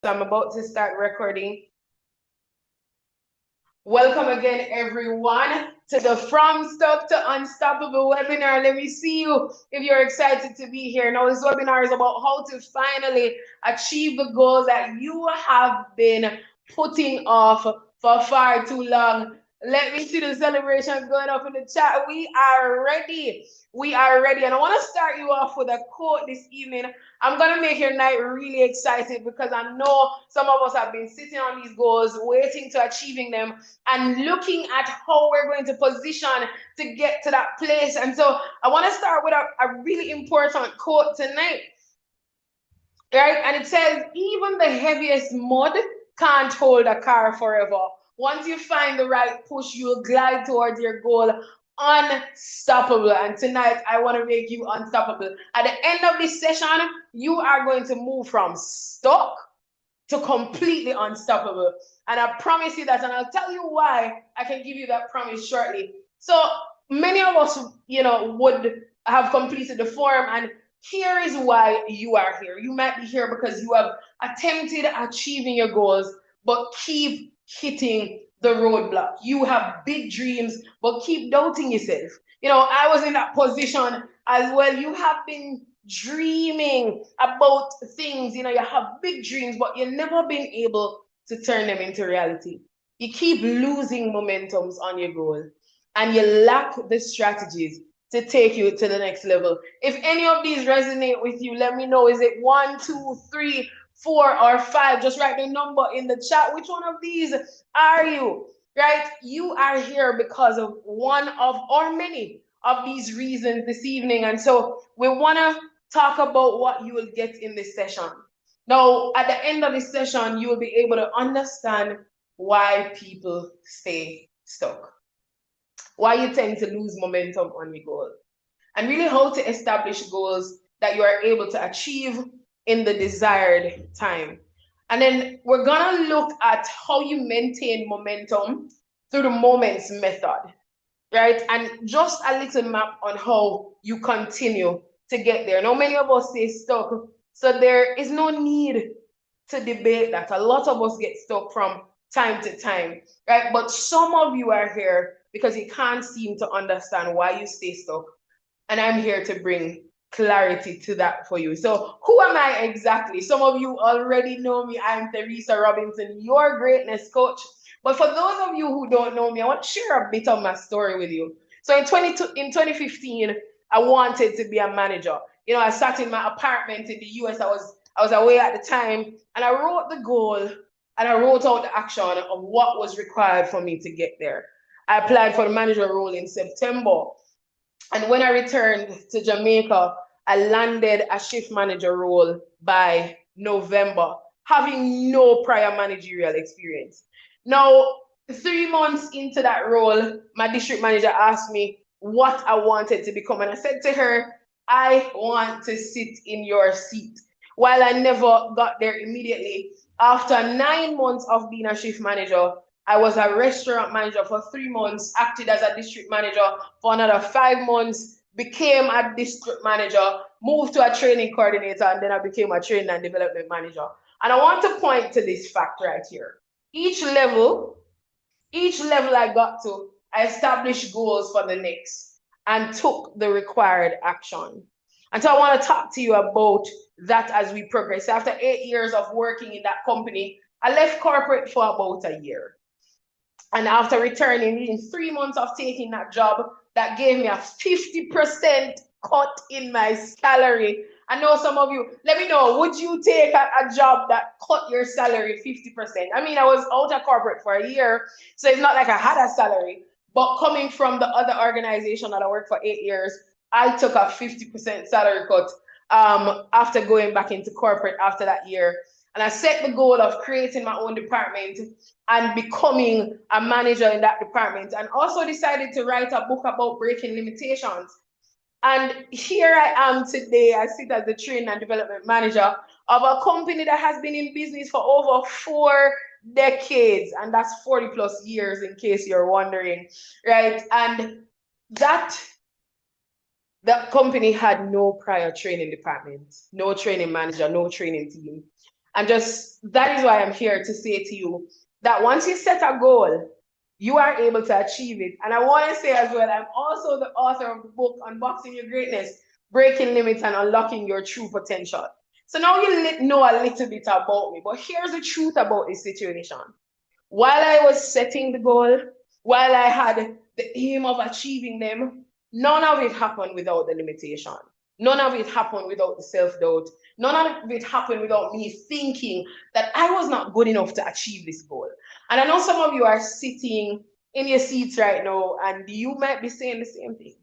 So I'm about to start recording. Welcome again, everyone, to the From Stuck to Unstoppable webinar. Let me see you if you're excited to be here. Now, this webinar is about how to finally achieve the goals that you have been putting off for far too long. Let me see the celebrations going up in the chat. We are ready. We are ready. And I want to start you off with a quote this evening. I'm going to make your night really excited because I know some of us have been sitting on these goals, waiting to achieving them and looking at how we're going to position to get to that place. And so I want to start with a really important quote tonight. Right? And it says, even the heaviest mud can't hold a car forever. Once you find the right push, you'll glide towards your goal unstoppable. And tonight, I want to make you unstoppable. At the end of this session, you are going to move from stuck to completely unstoppable. And I promise you that, and I'll tell you why. I can give you that promise shortly. So many of us, would have completed the form, and here is why you are here. You might be here because you have attempted achieving your goals, but keep hitting the roadblock. You have big dreams, but keep doubting yourself. I was in that position as well. You have been dreaming about things, you have big dreams, but you've never been able to turn them into reality. You keep losing momentums on your goal, and you lack the strategies to take you to the next level. If any of these resonate with you, let me know. Is it 1, 2, 3, 4, or 5? Just write the number in the chat. Which one of these are you? Right? You are here because of one of or many of these reasons this evening. And so we want to talk about what you will get in this session. Now, at the end of this session, you will be able to understand why people stay stuck, why you tend to lose momentum on your goal, and really how to establish goals that you are able to achieve in the desired time. And then we're going to look at how you maintain momentum through the moments method, right? And just a little map on how you continue to get there. Now, many of us stay stuck, so there is no need to debate that. A lot of us get stuck from time to time, right? But some of you are here because you can't seem to understand why you stay stuck. And I'm here to bring clarity to that for you. So who am I exactly? Some of you already know me. I'm Theresa Robinson, your greatness coach. But for those of you who don't know me, I want to share a bit of my story with you. So in 2015, I wanted to be a manager. I sat in my apartment in the US. I was away at the time, and I wrote the goal and I wrote out the action of what was required for me to get there. I applied for the manager role in September. And when I returned to Jamaica, I landed a shift manager role by November, having no prior managerial experience. Now, 3 months into that role, my district manager asked me what I wanted to become. And I said to her, I want to sit in your seat. While I never got there immediately, after 9 months of being a shift manager, I was a restaurant manager for 3 months, acted as a district manager for another 5 months, became a district manager, moved to a training coordinator, and then I became a training and development manager. And I want to point to this fact right here. Each level I got to, I established goals for the next and took the required action. And so I want to talk to you about that as we progress. After 8 years of working in that company, I left corporate for about a year. And after returning, in 3 months of taking that job, that gave me a 50% cut in my salary. I know some of you, let me know, would you take a job that cut your salary 50%? I mean, I was out of corporate for a year, so it's not like I had a salary. But coming from the other organization that I worked for 8 years, I took a 50% salary cut after going back into corporate after that year. And I set the goal of creating my own department and becoming a manager in that department, and also decided to write a book about breaking limitations. And here I am today. I sit as the training and development manager of a company that has been in business for over 4 decades, and that's 40 plus years in case you're wondering, right? And that company had no prior training department, no training manager, no training team. And just that is why I'm here to say to you that once you set a goal, you are able to achieve it. And I want to say as well, I'm also the author of the book Unboxing Your Greatness, Breaking Limits and Unlocking Your True Potential. So now you know a little bit about me, but here's the truth about this situation. While I was setting the goal, while I had the aim of achieving them, none of it happened without the limitation. None of it happened without the self-doubt. None of it happened without me thinking that I was not good enough to achieve this goal. And I know some of you are sitting in your seats right now and you might be saying the same thing.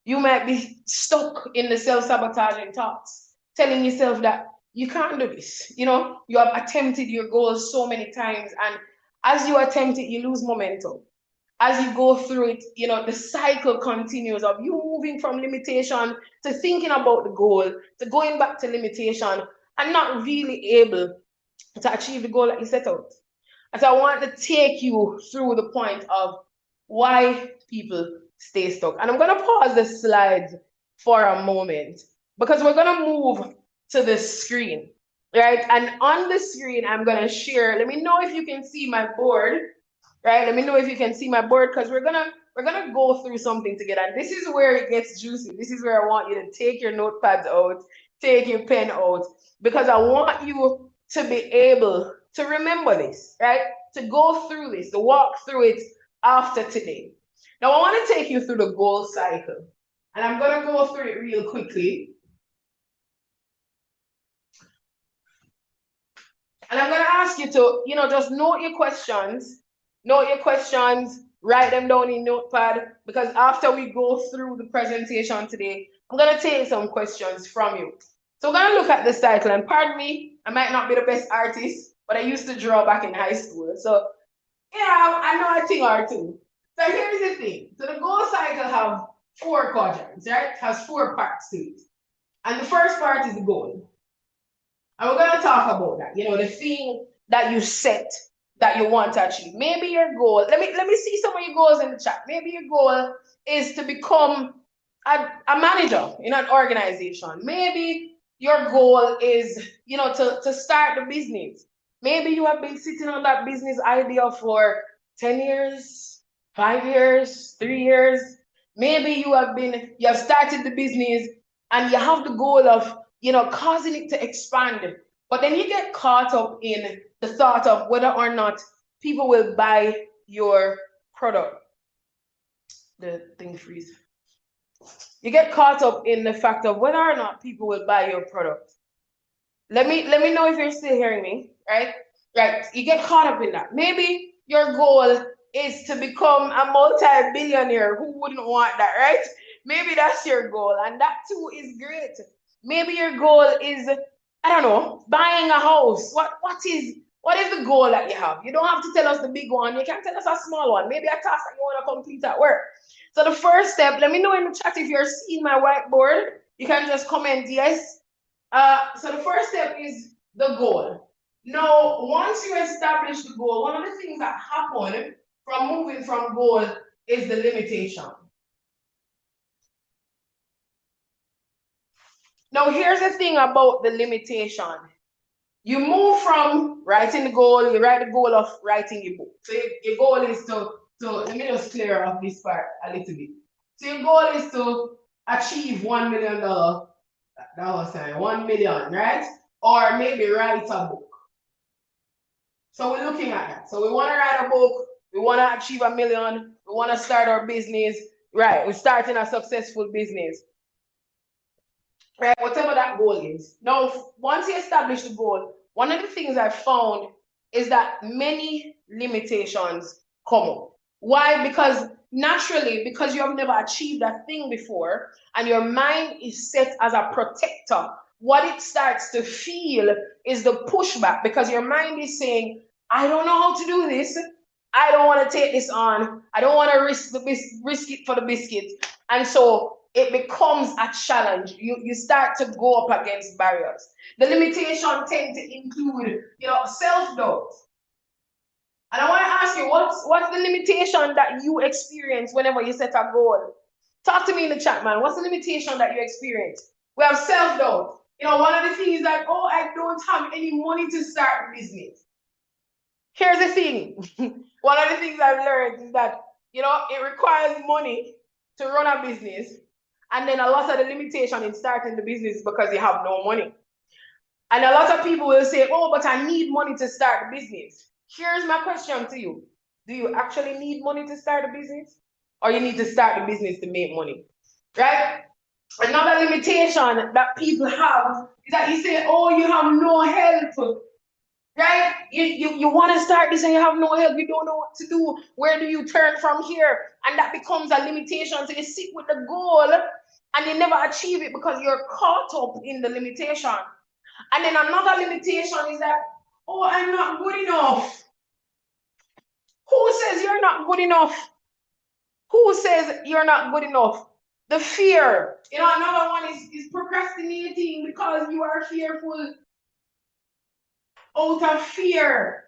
You might be stuck in the self-sabotaging thoughts, telling yourself that you can't do this. You have attempted your goals so many times, and as you attempt it, you lose momentum. As you go through it, the cycle continues of you moving from limitation to thinking about the goal, to going back to limitation, and not really able to achieve the goal that you set out. And so I want to take you through the point of why people stay stuck. And I'm going to pause the slides for a moment because we're going to move to the screen, right? And on the screen, I'm going to share. Let me know if you can see my board, right? Let me know if you can see my board because we're gonna go through something together. And this is where it gets juicy. This is where I want you to take your notepads out, take your pen out, because I want you to be able to remember this, right? To go through this, to walk through it after today. Now, I want to take you through the goal cycle. And I'm going to go through it real quickly. And I'm going to ask you to, just note your questions. Note your questions, write them down in notepad, because after we go through the presentation today, I'm going to take some questions from you. So we're going to look at the cycle. And pardon me, I might not be the best artist, but I used to draw back in high school. So, I know a thing or two. So here's the thing. So the goal cycle have 4 quadrants, right? It has 4 parts to it. And the first part is the goal. And we're going to talk about that. The thing that you set that you want to achieve. Maybe your goal, let me see some of your goals in the chat. Maybe your goal is to become a manager in an organization. Maybe your goal is, to start the business. Maybe you have been sitting on that business idea for 10 years, 5 years, 3 years. Maybe you have started the business and you have the goal of, causing it to expand. But then you get caught up in the thought of whether or not people will buy your product. The thing freeze. You get caught up in the fact of whether or not people will buy your product. Let me know if you're still hearing me, right? Right. You get caught up in that. Maybe your goal is to become a multi-billionaire. Who wouldn't want that, right? Maybe that's your goal, and that too is great. Maybe your goal is, I don't know, buying a house. What is the goal that you have? You don't have to tell us the big one. You can tell us a small one. Maybe a task that you want to complete at work. So the first step, let me know in the chat if you're seeing my whiteboard. You can just comment yes. So the first step is the goal. Now, once you establish the goal, one of the things that happen from moving from goal is the limitation. Now, here's the thing about the limitation. You move from writing the goal, you write the goal of writing your book. So your goal is to let me just clear off this part a little bit. So your goal is to achieve $1 million. That was saying 1 million, right? Or maybe write a book. So we're looking at that. So we want to write a book, we want to achieve $1 million, we want to start our business, right? We're starting a successful business. Right, whatever that goal is. Now, once you establish the goal, one of the things I found is that many limitations come up. Why? Because naturally, because you have never achieved that thing before, and your mind is set as a protector, what it starts to feel is the pushback, because your mind is saying, I don't know how to do this. I don't want to take this on. I don't want to risk it for the biscuit. And so it becomes a challenge. You start to go up against barriers. The limitation tend to include, self-doubt. And I want to ask you, what's the limitation that you experience whenever you set a goal? Talk to me in the chat, man. What's the limitation that you experience? We have self-doubt. One of the things is that, oh, I don't have any money to start a business. Here's the thing. One of the things I've learned is that, it requires money to run a business. And then a lot of the limitation in starting the business is because you have no money. And a lot of people will say, oh, but I need money to start a business. Here's my question to you. Do you actually need money to start a business? Or you need to start a business to make money? Right? Another limitation that people have is that you say, oh, you have no help. Right? You want to start this and you have no help. You don't know what to do. Where do you turn from here? And that becomes a limitation. So you sit with the goal and you never achieve it because you're caught up in the limitation. And then another limitation is that, oh, I'm not good enough. Who says you're not good enough? Who says you're not good enough? The fear. Another one is procrastinating because you are fearful. Out of fear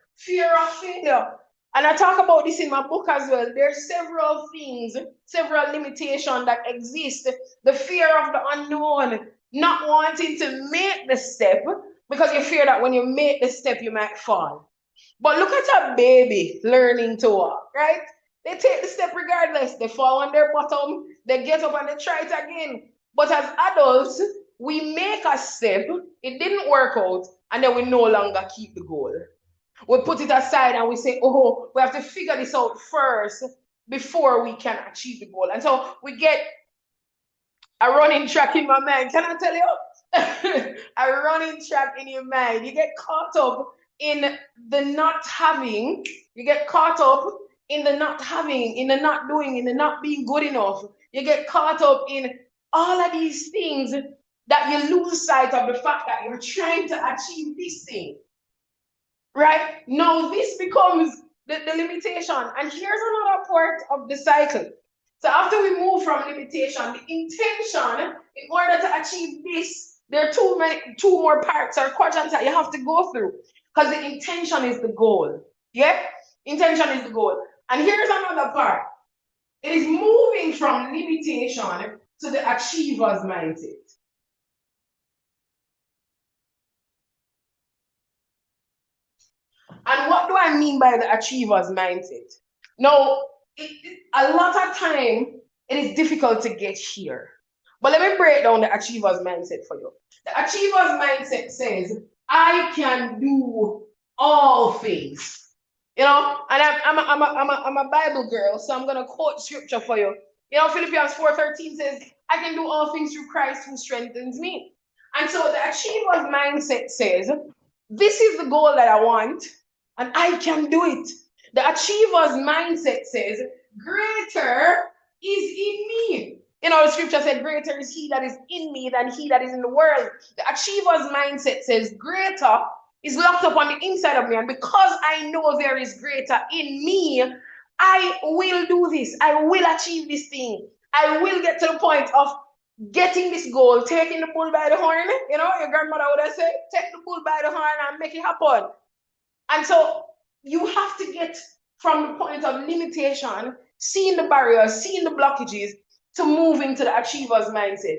of failure. And I talk about this in my book as well. There's several things, several limitations that exist. The fear of the unknown, not wanting to make the step because you fear that when you make the step, you might fall. But look at a baby learning to walk, right? They take the step regardless. They fall on their bottom, they get up and they try it again. But as adults, we make a step, it didn't work out, and then we no longer keep the goal. We put it aside and we say, oh, we have to figure this out first before we can achieve the goal. And so we get a running track in my mind. Can I tell you? A running track in your mind. You get caught up in the not having. You get caught up in the not having, in the not doing, in the not being good enough. You get caught up in all of these things that you lose sight of the fact that you're trying to achieve this thing. Right? Now this becomes the limitation. And here's another part of the cycle. So after we move from limitation, the intention, in order to achieve this, there are two more parts or quadrants that you have to go through. Because the intention is the goal. Yeah? Intention is the goal. And here's another part. It is moving from limitation to the achiever's mindset. And what do I mean by the achiever's mindset? Now, a lot of time, it is difficult to get here. But let me break down the achiever's mindset for you. The achiever's mindset says, I can do all things. And I'm a Bible girl, so I'm going to quote scripture for you. Philippians 4:13 says, I can do all things through Christ who strengthens me. And so the achiever's mindset says, this is the goal that I want, and I can do it. The achiever's mindset says, greater is in me. The scripture said, greater is he that is in me than he that is in the world. The achiever's mindset says, greater is locked up on the inside of me. And because I know there is greater in me, I will do this. I will achieve this thing. I will get to the point of getting this goal, taking the bull by the horn. Your grandmother would have said, take the bull by the horn and make it happen. And so you have to get from the point of limitation, seeing the barriers, seeing the blockages, to move into the achiever's mindset.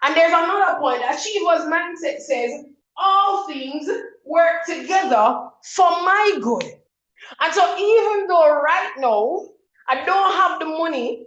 And there's another point. The achiever's mindset says, all things work together for my good. And so even though right now I don't have the money,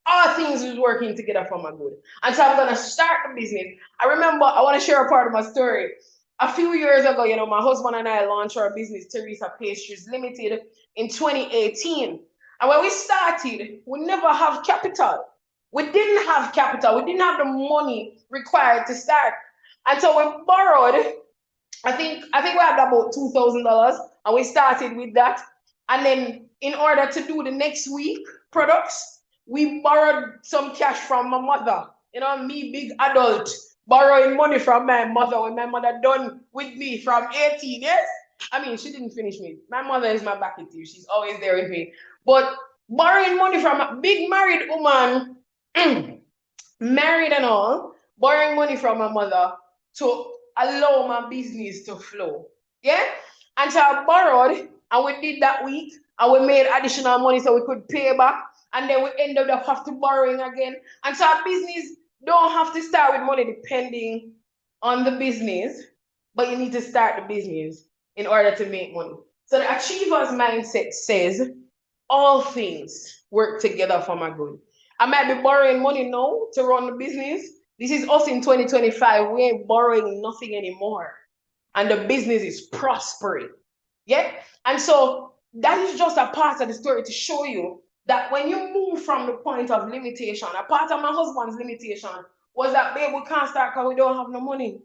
all things is working together for my good. And so I'm going to start a business. I want to share a part of my story. A few years ago, my husband and I launched our business, Theresa Pastries Limited, in 2018. And when we started, we never have capital. We didn't have capital. We didn't have the money required to start. And so we borrowed, I think we had about $2,000, and we started with that. And then in order to do the next week products, we borrowed some cash from my mother. Me, big adult, borrowing money from my mother when my mother done with me from 18, yes? I mean, she didn't finish me. My mother is my back team. She's always there with me. But borrowing money from a big married woman, married and all, borrowing money from my mother to allow my business to flow. Yeah? And so I borrowed, and we did that week, and we made additional money so we could pay back. And then we ended up have to borrowing again. And so our business don't have to start with money depending on the business, but you need to start the business in order to make money. So the achiever's mindset says all things work together for my good. I might be borrowing money now to run the business. This is us in 2025. We ain't borrowing nothing anymore. And the business is prospering. Yeah? And so that is just a part of the story to show you that when you move from the point of limitation, a part of my husband's limitation was that, babe, we can't start because we don't have no money.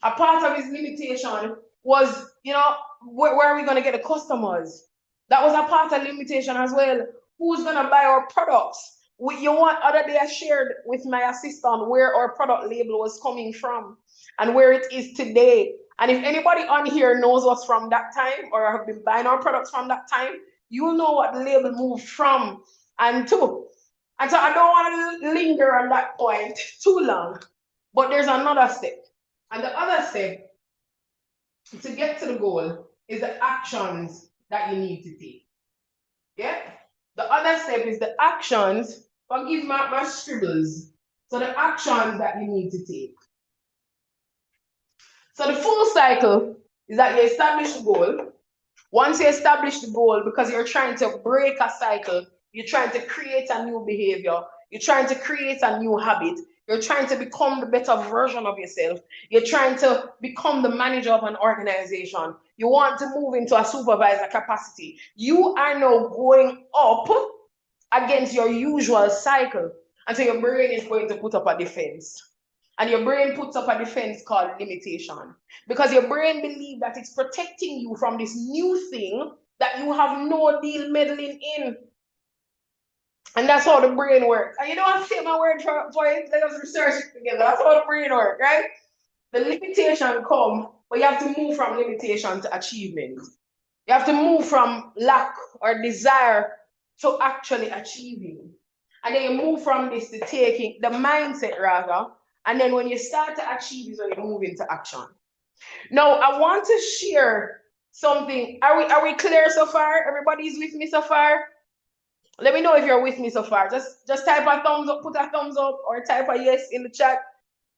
A part of his limitation was, where are we going to get the customers? That was a part of limitation as well. Who's going to buy our products? Other day I shared with my assistant where our product label was coming from and where it is today. And if anybody on here knows us from that time or have been buying our products from that time, you'll know what the label moved from and to. And so I don't want to linger on that point too long. But there's another step. And the other step to get to the goal is the actions that you need to take. Yeah? The other step is the actions. Forgive my scribbles. So the actions that you need to take. So the full cycle is that you establish the goal. Once you establish the goal, because you're trying to break a cycle, you're trying to create a new behavior, you're trying to create a new habit, you're trying to become the better version of yourself, you're trying to become the manager of an organization, you want to move into a supervisor capacity, you are now going up against your usual cycle. And so your brain is going to put up a defense. And your brain puts up a defense called limitation. Because your brain believes that it's protecting you from this new thing that you have no deal meddling in. And that's how the brain works. And you don't have to take my word for it. Let us research it together. That's how the brain works, right? The limitation comes, but you have to move from limitation to achievement. You have to move from lack or desire to actually achieving. And then you move from this to taking the mindset rather. And then when you start to achieve is when you move into action. Now, I want to share something. Are we clear so far? Everybody's with me so far? Let me know if you're with me so far. Just type a thumbs up, put a thumbs up, or type a yes in the chat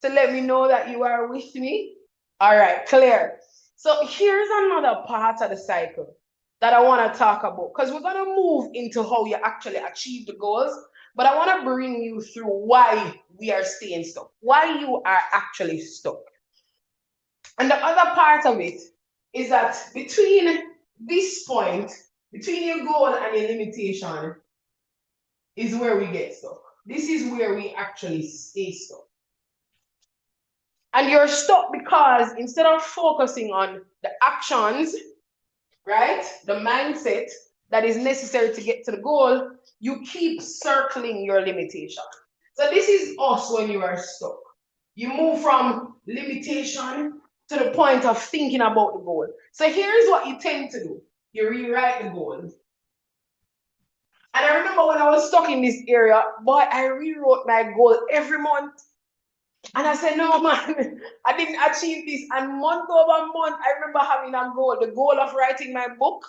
to let me know that you are with me. All right, clear. So here's another part of the cycle that I want to talk about, because we're going to move into how you actually achieve the goals. But I want to bring you through why we are staying stuck, why you are actually stuck. And the other part of it is that between this point, between your goal and your limitation, is where we get stuck. This is where we actually stay stuck. And you're stuck because instead of focusing on the actions, right, the mindset that is necessary to get to the goal, you keep circling your limitation. So this is us when you are stuck. You move from limitation to the point of thinking about the goal. So here's what you tend to do. You rewrite the goal. And I remember when I was stuck in this area, boy, I rewrote my goal every month. And I said, no, man, I didn't achieve this. And month over month, I remember having a goal, the goal of writing my book.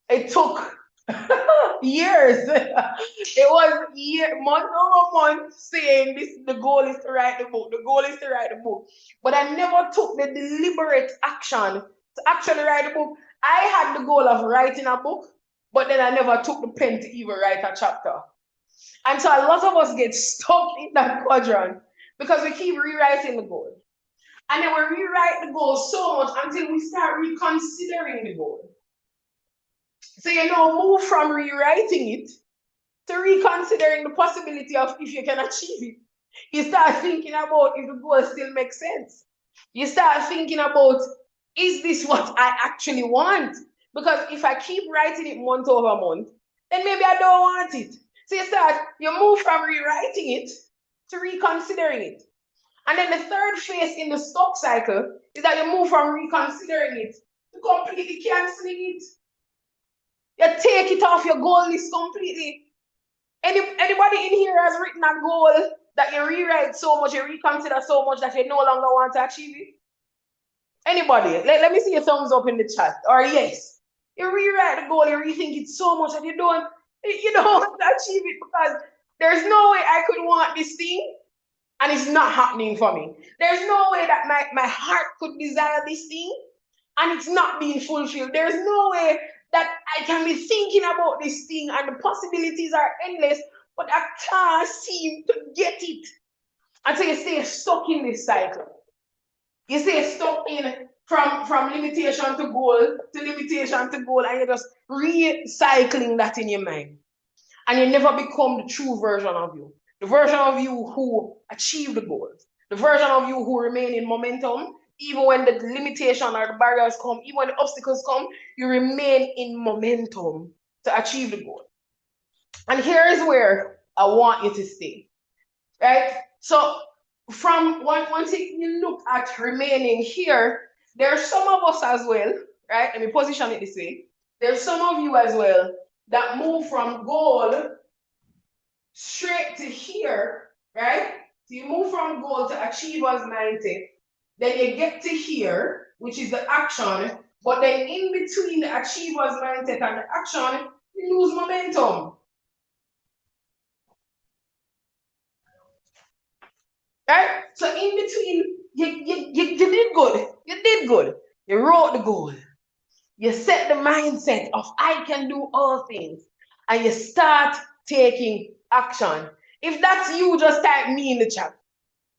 It took years. It was month over month saying this, the goal is to write the book. The goal is to write the book. But I never took the deliberate action to actually write the book. I had the goal of writing a book, but then I never took the pen to even write a chapter. And so a lot of us get stuck in that quadrant because we keep rewriting the goal. And then we rewrite the goal so much until we start reconsidering the goal. So move from rewriting it to reconsidering the possibility of if you can achieve it. You start thinking about if the goal still makes sense. You start thinking about, is this what I actually want? Because if I keep writing it month over month, then maybe I don't want it. So you move from rewriting it to reconsidering it. And then the third phase in the stuck cycle is that you move from reconsidering it to completely canceling it. You take it off your goal list completely. Anybody in here has written a goal that you rewrite so much, you reconsider so much that you no longer want to achieve it? Anybody? Let me see your thumbs up in the chat. Or yes. You rewrite the goal, you rethink it so much that you don't want to achieve it because there's no way I could want this thing and it's not happening for me. There's no way that my heart could desire this thing and it's not being fulfilled. There's no way that I can be thinking about this thing and the possibilities are endless, but I can't seem to get it. And so you stay stuck in this cycle. You stay stuck in from limitation to goal to limitation to goal, and you're just recycling that in your mind. And you never become the true version of you. The version of you who achieve the goals. The version of you who remain in momentum. Even when the limitation or the barriers come, even when the obstacles come, you remain in momentum to achieve the goal. And here is where I want you to stay. Right? So from once you look at remaining here, there are some of us as well, right? Let me position it this way. There's some of you as well that move from goal straight to here, right? So you move from goal to achiever's mindset. Then you get to here, which is the action. But then in between the achiever's mindset and the action, you lose momentum. Right? So in between, you did good. You did good. You wrote the goal. You set the mindset of I can do all things. And you start taking action. If that's you, just type me in the chat.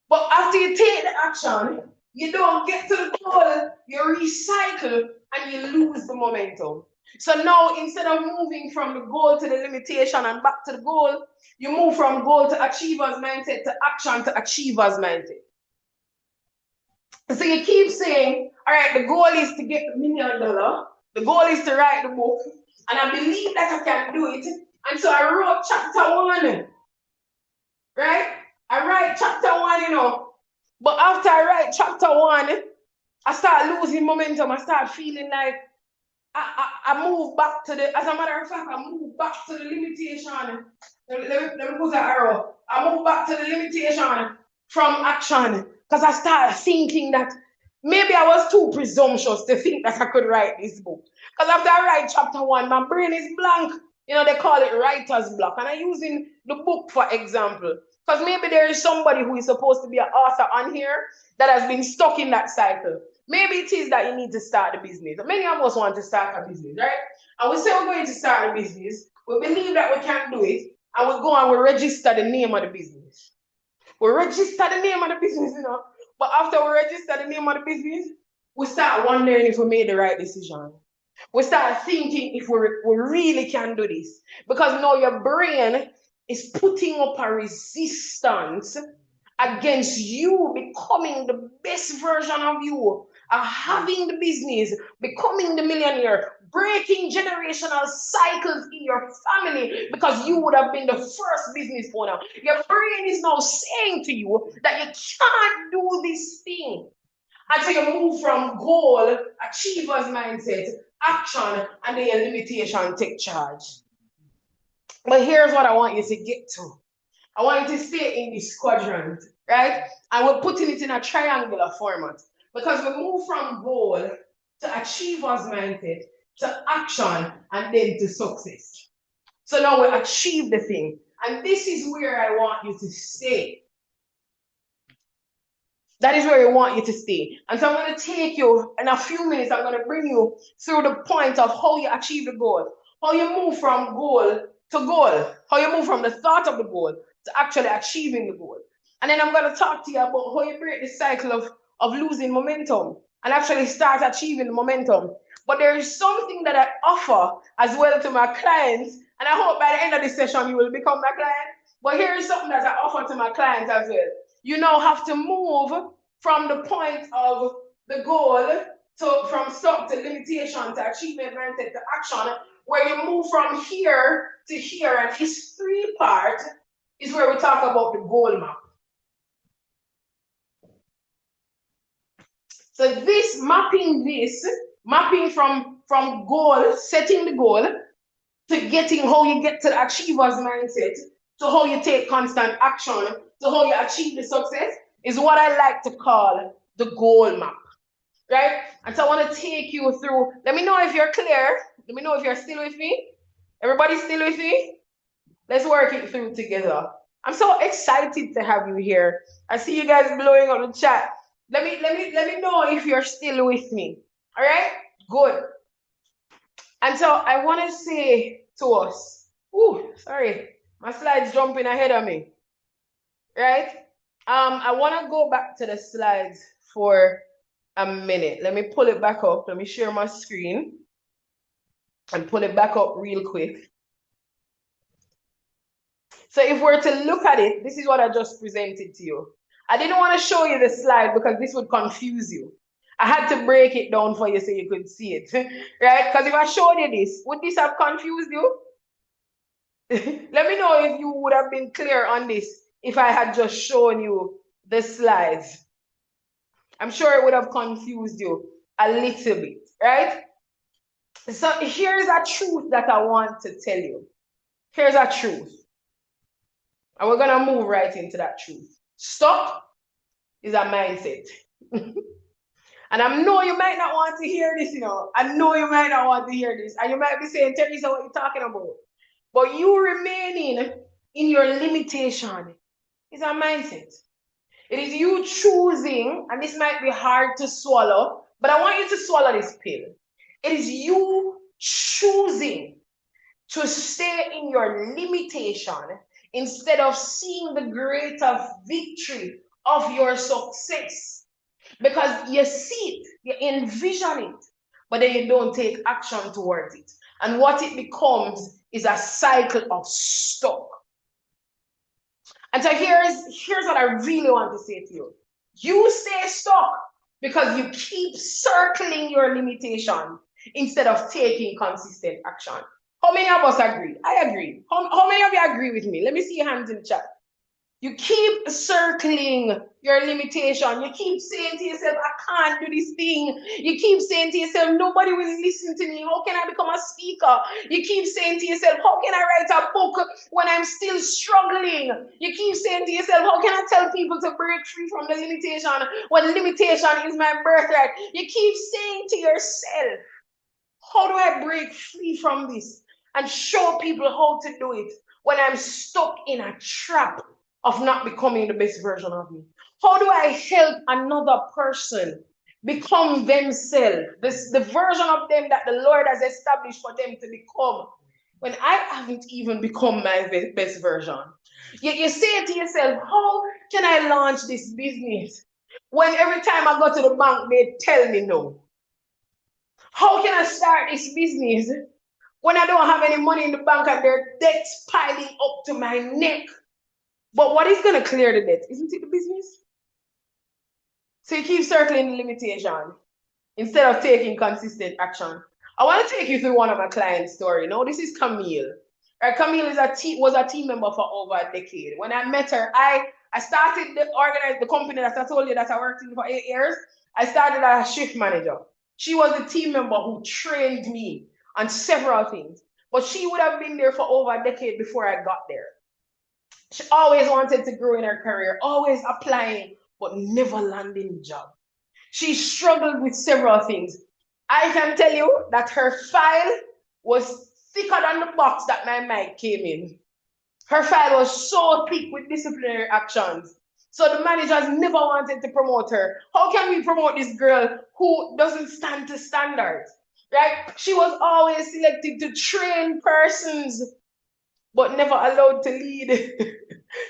But after you take the action, you don't get to the goal, you recycle and you lose the momentum. So now instead of moving from the goal to the limitation and back to the goal, you move from goal to achiever's mindset to action to achiever's mindset. So you keep saying, all right, the goal is to get $1 million. The goal is to write the book. And I believe that I can do it. And so I wrote chapter 1. Right? I write chapter 1, you know. But after I write chapter 1, I start losing momentum. I start feeling like I move back to the, as a matter of fact, I move back to the limitation. Let me put that arrow. I move back to the limitation from action. Because I start thinking that maybe I was too presumptuous to think that I could write this book. Because after I write chapter 1, my brain is blank. You know, they call it writer's block. And I'm using the book for example. Because maybe there is somebody who is supposed to be an author on here that has been stuck in that cycle. Maybe it is that you need to start a business. Many of us want to start a business, right? And we say we're going to start a business. We believe that we can do it. And we go and we register the name of the business. We register the name of the business, you know. But after we register the name of the business, we start wondering if we made the right decision. We start thinking if we really can do this. Because now your brain is putting up a resistance against you becoming the best version of you, having the business, becoming the millionaire, breaking generational cycles in your family because you would have been the first business owner. Your brain is now saying to you that you can't do this thing. And so you move from goal, achiever's mindset, action, and then your limitation take charge. But here's what I want you to get to. I want you to stay in this quadrant, right? And we're putting it in a triangular format because we move from goal to achiever's mindset to action and then to success. So now we achieve the thing. And this is where I want you to stay. That is where I want you to stay. And so I'm going to take you in a few minutes, I'm going to bring you through the point of how you achieve the goal, how you move from goal to goal, how you move from the thought of the goal to actually achieving the goal. And then I'm going to talk to you about how you break the cycle of losing momentum and actually start achieving the momentum. But there is something that I offer as well to my clients, and I hope by the end of this session you will become my client. But here is something that I offer to my clients as well. You now have to move from the point of the goal from stop to limitation to achievement mindset to action, where you move from here to here, and this 3-part is where we talk about the goal map. So this mapping from goal, setting the goal, to getting how you get to the achiever's mindset, to how you take constant action, to how you achieve the success, is what I like to call the goal map, right? And so I want to take you through. Let me know if you're clear. Let me know if you're still with me. Everybody still with me? Let's work it through together. I'm so excited to have you here. I see you guys blowing up the chat. Let me know if you're still with me. All right? Good. And so I want to say to us, sorry, my slides jumping ahead of me. Right? I want to go back to the slides for a minute. Let me pull it back up. Let me share my screen and pull it back up real quick. So if we're to look at it, this is what I just presented to you. I didn't want to show you the slide because this would confuse you. I had to break it down for you so you could see it, right? Because if I showed you this, would this have confused you? Let me know if you would have been clear on this if I had just shown you the slides. I'm sure it would have confused you a little bit, right? So here's a truth that I want to tell you. Here's a truth. And we're going to move right into that truth. Stuck is a mindset. And I know you might not want to hear this, I know you might not want to hear this. And you might be saying, Theresa, what are you talking about? But you remaining in your limitation is a mindset. It is you choosing, and this might be hard to swallow, but I want you to swallow this pill. It is you choosing to stay in your limitation instead of seeing the greater victory of your success. Because you see it, you envision it, but then you don't take action towards it. And what it becomes is a cycle of stuck. And so here's what I really want to say to you. You stay stuck because you keep circling your limitation instead of taking consistent action. How many of us agree? I agree. How many of you agree with me? Let me see your hands in the chat. You keep circling your limitation. You keep saying to yourself, I can't do this thing. You keep saying to yourself, nobody will listen to me. How can I become a speaker? You keep saying to yourself, how can I write a book when I'm still struggling? You keep saying to yourself, how can I tell people to break free from the limitation when limitation is my birthright? You keep saying to yourself, how do I break free from this and show people how to do it when I'm stuck in a trap of not becoming the best version of me? How do I help another person become themselves, the version of them that the Lord has established for them to become, when I haven't even become my best version? You say to yourself, how can I launch this business when every time I go to the bank, they tell me no? How can I start this business when I don't have any money in the bank and there are debts piling up to my neck? But what is going to clear the debt? Isn't it the business? So you keep circling the limitation instead of taking consistent action. I want to take you through one of my clients' story. Now, this is Camille. Camille was a team member for over a decade. When I met her, I started to organize the company that I told you that I worked in for 8 years. I started as a shift manager. She was a team member who trained me on several things. But she would have been there for over a decade before I got there. She always wanted to grow in her career, always applying, but never landing a job. She struggled with several things. I can tell you that her file was thicker than the box that my mic came in. Her file was so thick with disciplinary actions. So the managers never wanted to promote her. How can we promote this girl who doesn't stand to standards? Right? She was always selected to train persons, but never allowed to lead.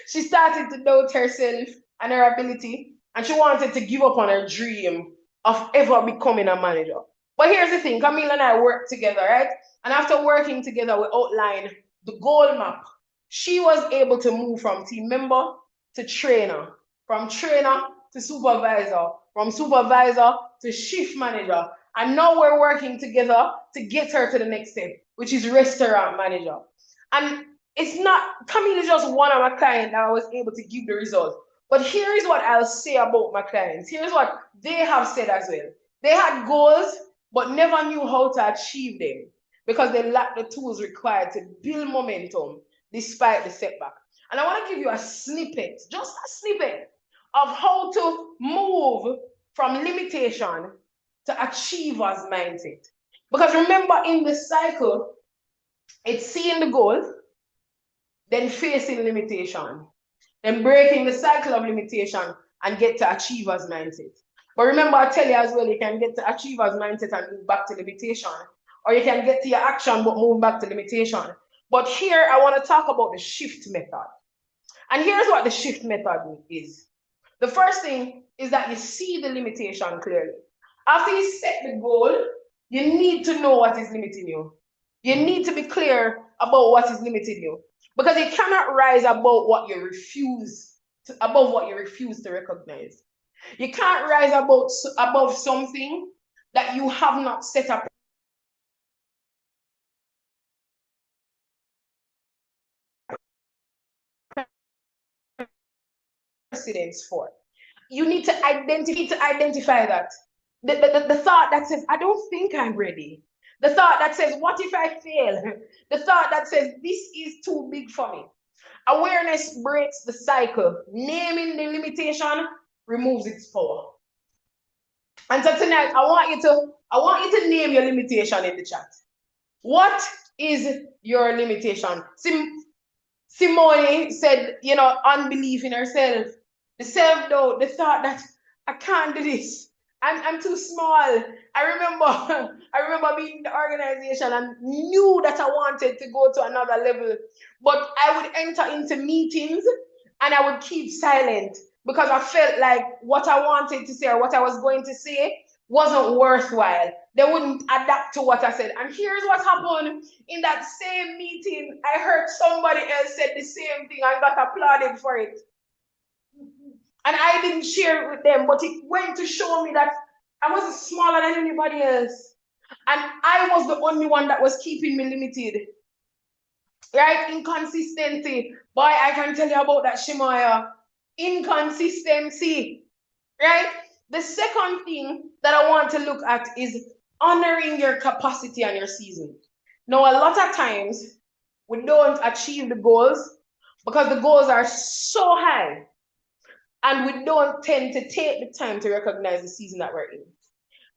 She started to doubt herself and her ability, and she wanted to give up on her dream of ever becoming a manager. But here's the thing, Camille and I worked together, right? And after working together, we outlined the goal map. She was able to move from team member to trainer, from trainer to supervisor, from supervisor to shift manager. And now we're working together to get her to the next step, which is restaurant manager. And it's not, Camille is just one of my clients that I was able to give the results. But here is what I'll say about my clients. Here's what they have said as well. They had goals, but never knew how to achieve them because they lacked the tools required to build momentum despite the setback. And I want to give you a snippet, just a snippet of how to move from limitation to achiever's mindset. Because remember, in the cycle, it's seeing the goal, then facing limitation, then breaking the cycle of limitation and get to achiever's mindset. But remember, I tell you as well, you can get to achiever's mindset and move back to limitation, or you can get to your action but move back to limitation. But here I want to talk about the shift method. And here's what the shift method is. The first thing is that you see the limitation clearly. After you set the goal, you need to know what is limiting you. You need to be clear about what is limiting you, because you cannot rise above what you refuse to recognize. You can't rise above something that you have not set up precedence for. You need to identify that. The thought that says, I don't think I'm ready. The thought that says, what if I fail? The thought that says, this is too big for me. Awareness breaks the cycle. Naming the limitation removes its power. And so tonight, I want you to name your limitation in the chat. What is your limitation? Simone said, unbelief in herself, the self-doubt, the thought that I can't do this. I'm too small. I remember being in the organization and knew that I wanted to go to another level, but I would enter into meetings and I would keep silent because I felt like what I wanted to say or what I was going to say wasn't worthwhile. They wouldn't adapt to what I said. And here's what happened in that same meeting. I heard somebody else said the same thing and got applauded for it. And I didn't share it with them, but it went to show me that I wasn't smaller than anybody else. And I was the only one that was keeping me limited. Right? Inconsistency. Boy, I can tell you about that, Shemaya. Inconsistency. Right? The second thing that I want to look at is honoring your capacity and your season. Now, a lot of times, we don't achieve the goals because the goals are so high. And we don't tend to take the time to recognize the season that we're in.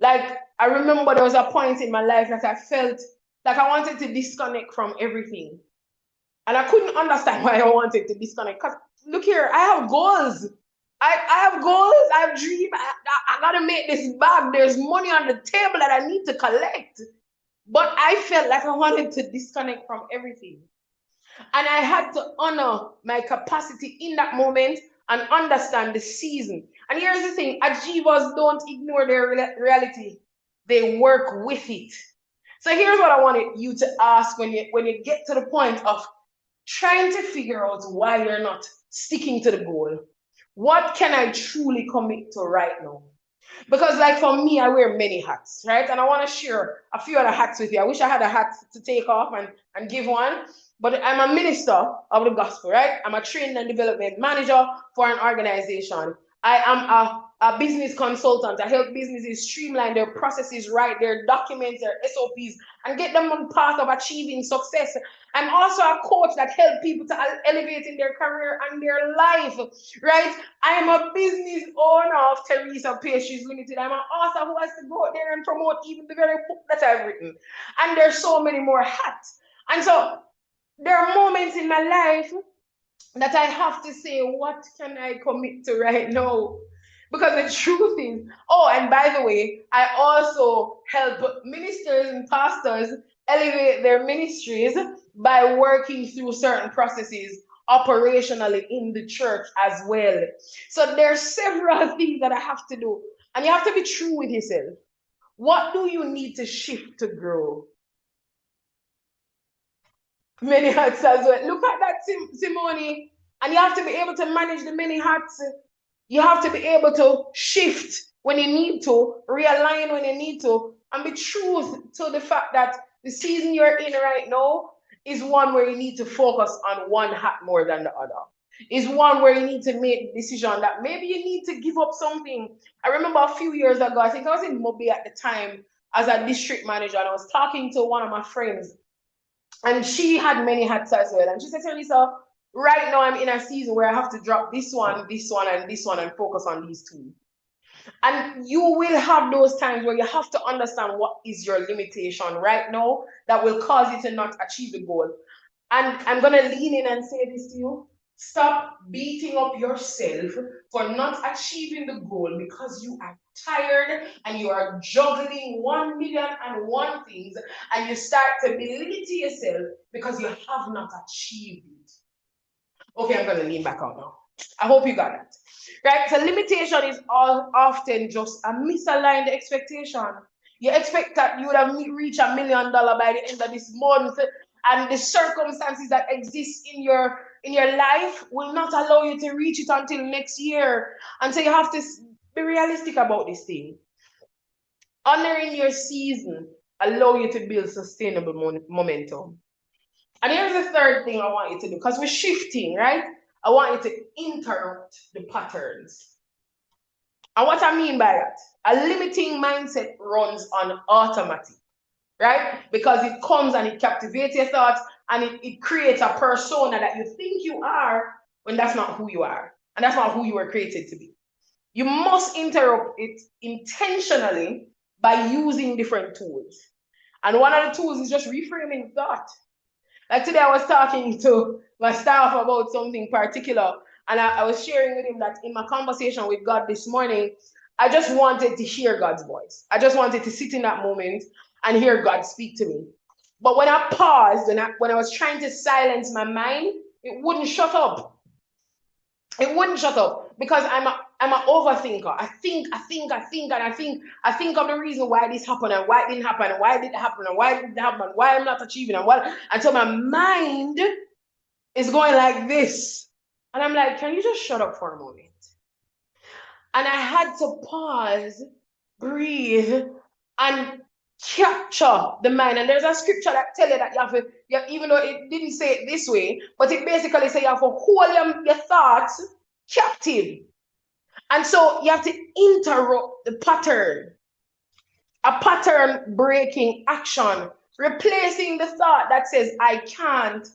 Like, I remember there was a point in my life that I felt like I wanted to disconnect from everything. And I couldn't understand why I wanted to disconnect. Because, look here, I have goals. I have goals, I have dreams. I got to make this bag. There's money on the table that I need to collect. But I felt like I wanted to disconnect from everything. And I had to honor my capacity in that moment and understand the season. And here's the thing, achievers don't ignore their reality. They work with it. So here's what I wanted you to ask when you get to the point of trying to figure out why you're not sticking to the goal. What can I truly commit to right now? Because like for me, I wear many hats, right? And I want to share a few other hats with you. I wish I had a hat to take off and give one. But I'm a minister of the gospel, right? I'm a training and development manager for an organization. I am a business consultant. I help businesses streamline their processes, write their documents, their SOPs, and get them on path of achieving success. I'm also a coach that helps people to elevate in their career and their life, right? I am a business owner of Theresa Pastries Limited. I'm an author who has to go out there and promote even the very book that I've written. And there's so many more hats. And so there are moments in my life that I have to say, what can I commit to right now? Because the truth is, and by the way, I also help ministers and pastors elevate their ministries by working through certain processes operationally in the church as well. So there's several things that I have to do. And you have to be true with yourself. What do you need to shift to grow? Many hats as well. Look at that, Simone. And you have to be able to manage the many hats. You have to be able to shift when you need to, realign when you need to, and be true to the fact that the season you're in right now is one where you need to focus on one hat more than the other. Is one where you need to make a decision that maybe you need to give up something. I remember a few years ago, I think I was in Mobi at the time as a district manager, and I was talking to one of my friends. And she had many hats as well. And she said, Theresa, right now I'm in a season where I have to drop this one, and this one, and focus on these two. And you will have those times where you have to understand what is your limitation right now that will cause you to not achieve the goal. And I'm going to lean in and say this to you. Stop beating up yourself for not achieving the goal because you are tired and you are juggling 1,000,001 things, and you start to belittle yourself because you have not achieved it. Okay, I'm going to lean back out now. I hope you got that. Right? So limitation is often just a misaligned expectation. You expect that you would have reached $1 million by the end of this month, and the circumstances that exist in your life will not allow you to reach it until next year. And so you have to be realistic about this thing. Honoring your season allow you to build sustainable momentum. And here's the third thing I want you to do, because we're shifting, right? I want you to interrupt the patterns. And what I mean by that, a limiting mindset runs on automatic, right? Because it comes and it captivates your thoughts, and it creates a persona that you think you are when that's not who you are. And that's not who you were created to be. You must interrupt it intentionally by using different tools. And one of the tools is just reframing thought. Like today I was talking to my staff about something particular, and I was sharing with him that in my conversation with God this morning, I just wanted to hear God's voice. I just wanted to sit in that moment and hear God speak to me. But when I paused and when I was trying to silence my mind, it wouldn't shut up. It wouldn't shut up because I'm an overthinker. I think of the reason why this happened and why it didn't happen and why it didn't happen and why it didn't happen, why I'm not achieving and what. And so my mind is going like this. And I'm like, can you just shut up for a moment? And I had to pause, breathe, and capture the mind. And there's a scripture that tells you that you have to, even though it didn't say it this way, but it basically says you have to hold your thoughts captive. And so you have to interrupt the pattern. A pattern breaking action, replacing the thought that says I can't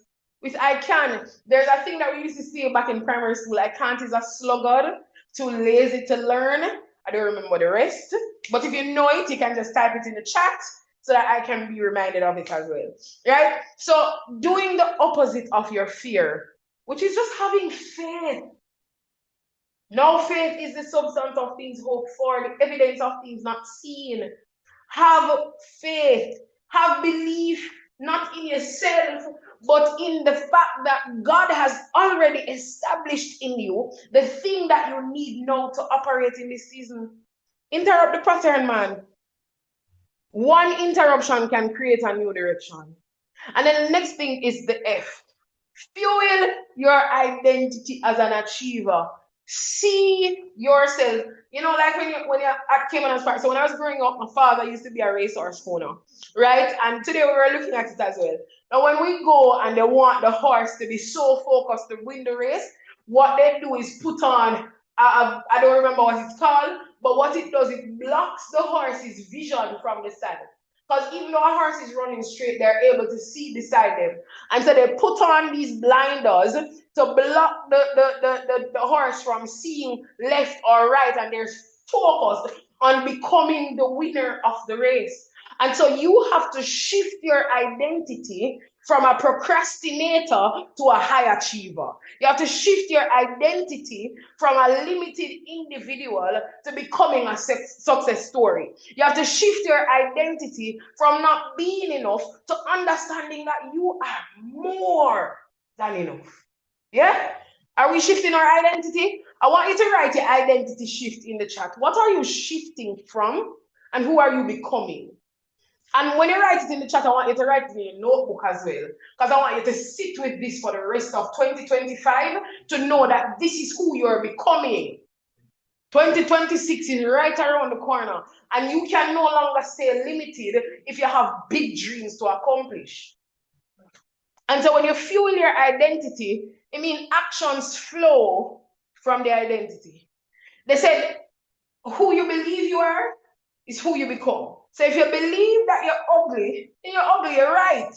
with I can. There's a thing that we used to say back in primary school: I can't is a sluggard, too lazy to learn. I don't remember the rest, but if you know it, you can just type it in the chat so that I can be reminded of it as well, right? So doing the opposite of your fear, which is just having faith. Now faith is the substance of things hoped for, the evidence of things not seen. Have faith, have belief, not in yourself, but in the fact that God has already established in you the thing that you need now to operate in this season. Interrupt the pattern, man. One interruption can create a new direction. And then the next thing is the F. Fuel your identity as an achiever. See yourself. You know, like when you came on as part. So when I was growing up, my father used to be a racehorse owner, right? And today we were looking at it as well. Now, when we go and they want the horse to be so focused to win the race, what they do is put on, I don't remember what it's called, but what it does, it blocks the horse's vision from the saddle. Because even though a horse is running straight, they're able to see beside them. And so they put on these blinders to block the horse from seeing left or right, and they're focused on becoming the winner of the race. And so you have to shift your identity from a procrastinator to a high achiever. You have to shift your identity from a limited individual to becoming a success story. You have to shift your identity from not being enough to understanding that you are more than enough. Yeah? Are we shifting our identity? I want you to write your identity shift in the chat. What are you shifting from and who are you becoming? And when you write it in the chat, I want you to write it in your notebook as well. Because I want you to sit with this for the rest of 2025 to know that this is who you're becoming. 2026 is right around the corner. And you can no longer stay limited if you have big dreams to accomplish. And so when you fuel your identity, I mean actions flow from the identity. They said, who you believe you are is who you become. So if you believe that you're ugly, then you're ugly, you're right.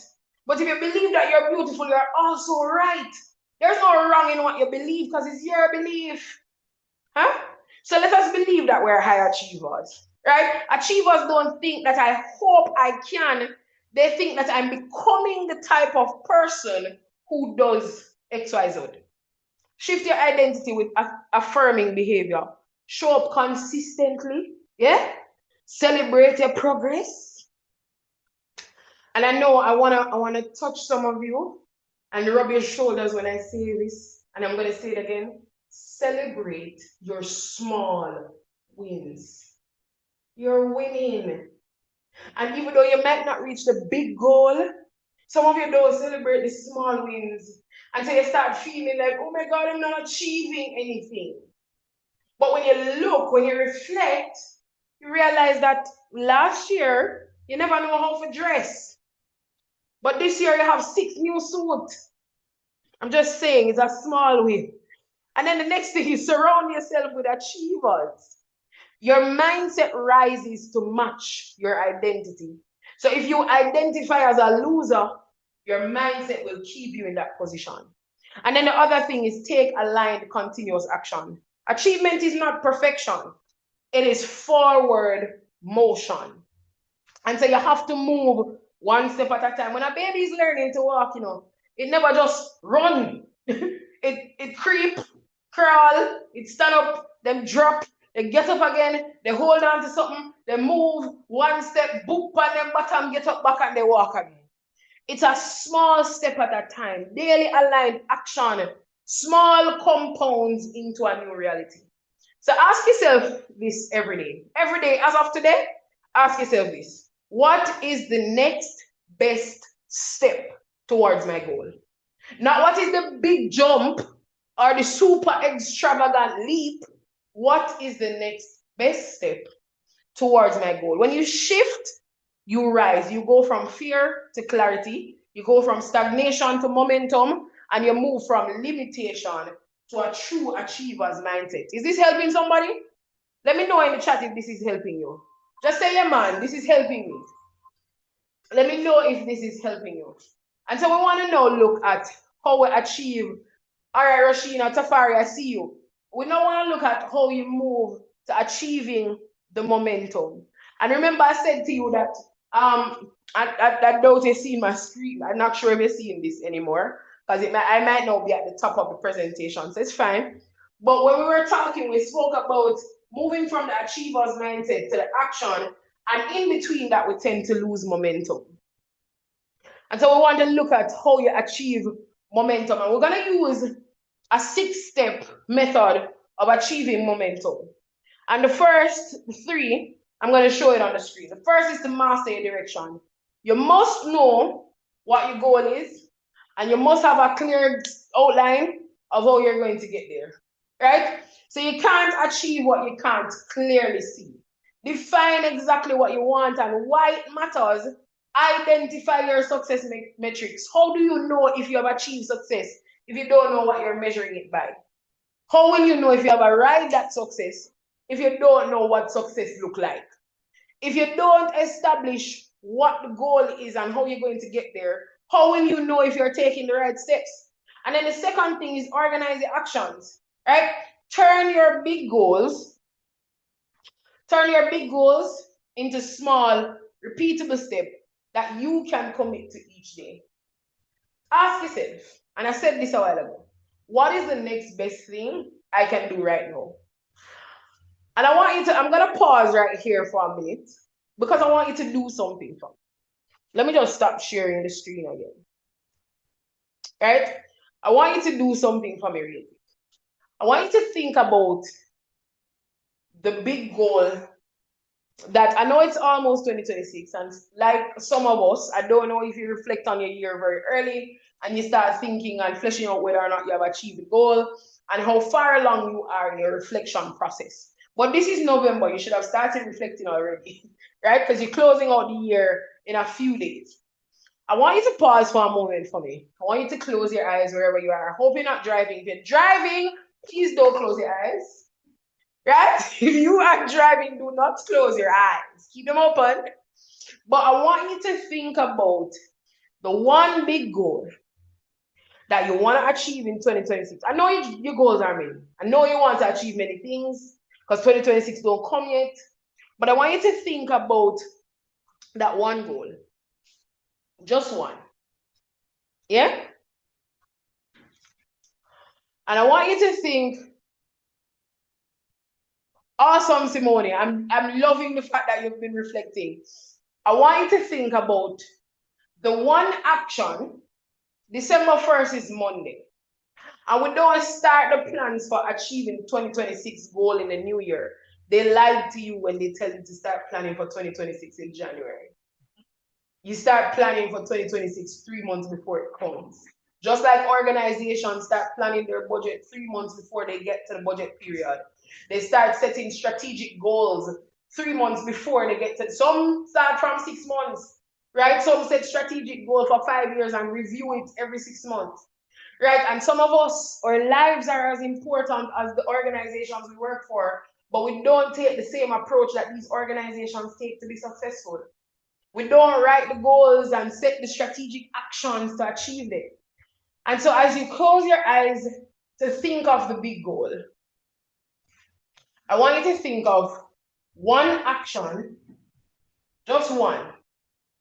But if you believe that you're beautiful, you're also right. There's no wrong in what you believe because it's your belief. Huh? So let us believe that we're high achievers, right? Achievers don't think that I hope I can. They think that I'm becoming the type of person who does X, Y, Z. Shift your identity with affirming behavior. Show up consistently. Yeah? Celebrate your progress. And I know I wanna touch some of you and rub your shoulders when I say this. And I'm gonna say it again. Celebrate your small wins. You're winning. And even though you might not reach the big goal, some of you don't celebrate the small wins until you start feeling like, oh my God, I'm not achieving anything. But when you look, when you reflect, you realize that last year, you never know how to dress. But this year, you have 6 new suits. I'm just saying, it's a small win. And then the next thing is surround yourself with achievers. Your mindset rises to match your identity. So if you identify as a loser, your mindset will keep you in that position. And then the other thing is take aligned continuous action. Achievement is not perfection. It is forward motion. And so you have to move one step at a time. When a baby is learning to walk, it never just run. it creep, crawl, it stand up, then drop, they get up again, they hold on to something, they move one step, boop on them bottom, get up back and they walk again. It's a small step at a time, daily aligned action, small compounds into a new reality. So ask yourself this every day. Every day, as of today, ask yourself this. What is the next best step towards my goal? Not what is the big jump or the super extravagant leap. What is the next best step towards my goal? When you shift, you rise. You go from fear to clarity. You go from stagnation to momentum. And you move from limitation to a true achiever's mindset. Is this helping somebody? Let me know in the chat if this is helping you. Just say, yeah, man, this is helping me. Let me know if this is helping you. And so we want to now look at how we achieve. All right, Rashina, Tafari, I see you. We now want to look at how you move to achieving the momentum. And remember, I said to you that I doubt you see my screen. I'm not sure if you're seeing this anymore because I might not be at the top of the presentation, so it's fine. But when we were talking, we spoke about moving from the achiever's mindset to the action, and in between that, we tend to lose momentum. And so we want to look at how you achieve momentum, and we're going to use a 6-step method of achieving momentum. And the first 3, I'm going to show it on the screen. The first is to master your direction. You must know what your goal is, and you must have a clear outline of how you're going to get there, right? So you can't achieve what you can't clearly see. Define exactly what you want and why it matters. Identify your success metrics. How do you know if you have achieved success if you don't know what you're measuring it by? How will you know if you have arrived at success if you don't know what success look like? If you don't establish what the goal is and how you're going to get there, how will you know if you're taking the right steps? And then the second thing is organize the actions, right? Turn your big goals into small, repeatable steps that you can commit to each day. Ask yourself, and I said this a while ago, what is the next best thing I can do right now? And I want you to, I'm going to pause right here for a minute because I want you to do something for me. Let me just stop sharing the screen again. Right? I want you to do something for me really. I want you to think about the big goal that I know it's almost 2026, and like some of us, I don't know if you reflect on your year very early and you start thinking and fleshing out whether or not you have achieved the goal and how far along you are in your reflection process. But this is November, you should have started reflecting already, right? Because you're closing out the year in a few days. I want you to pause for a moment for me. I want you to close your eyes wherever you are. I hope you're not driving. If you're driving, please don't close your eyes. Right? If you are driving, do not close your eyes. Keep them open. But I want you to think about the one big goal that you want to achieve in 2026. I know your goals are many. I know you want to achieve many things because 2026 don't come yet. But I want you to think about that one goal. Just one. Yeah? And I want you to think, awesome, Simone. I'm loving the fact that you've been reflecting. I want you to think about the one action. December 1st is Monday. And we don't start the plans for achieving 2026 goal in the new year. They lied to you when they tell you to start planning for 2026 in January. You start planning for 2026 3 months before it comes. Just like organizations start planning their budget 3 months before they get to the budget period. They start setting strategic goals 3 months before they get to. Some start from 6 months, right? Some set strategic goals for 5 years and review it every 6 months, right? And some of us, our lives are as important as the organizations we work for, but we don't take the same approach that these organizations take to be successful. We don't write the goals and set the strategic actions to achieve them. And so as you close your eyes to think of the big goal, I want you to think of one action, just one.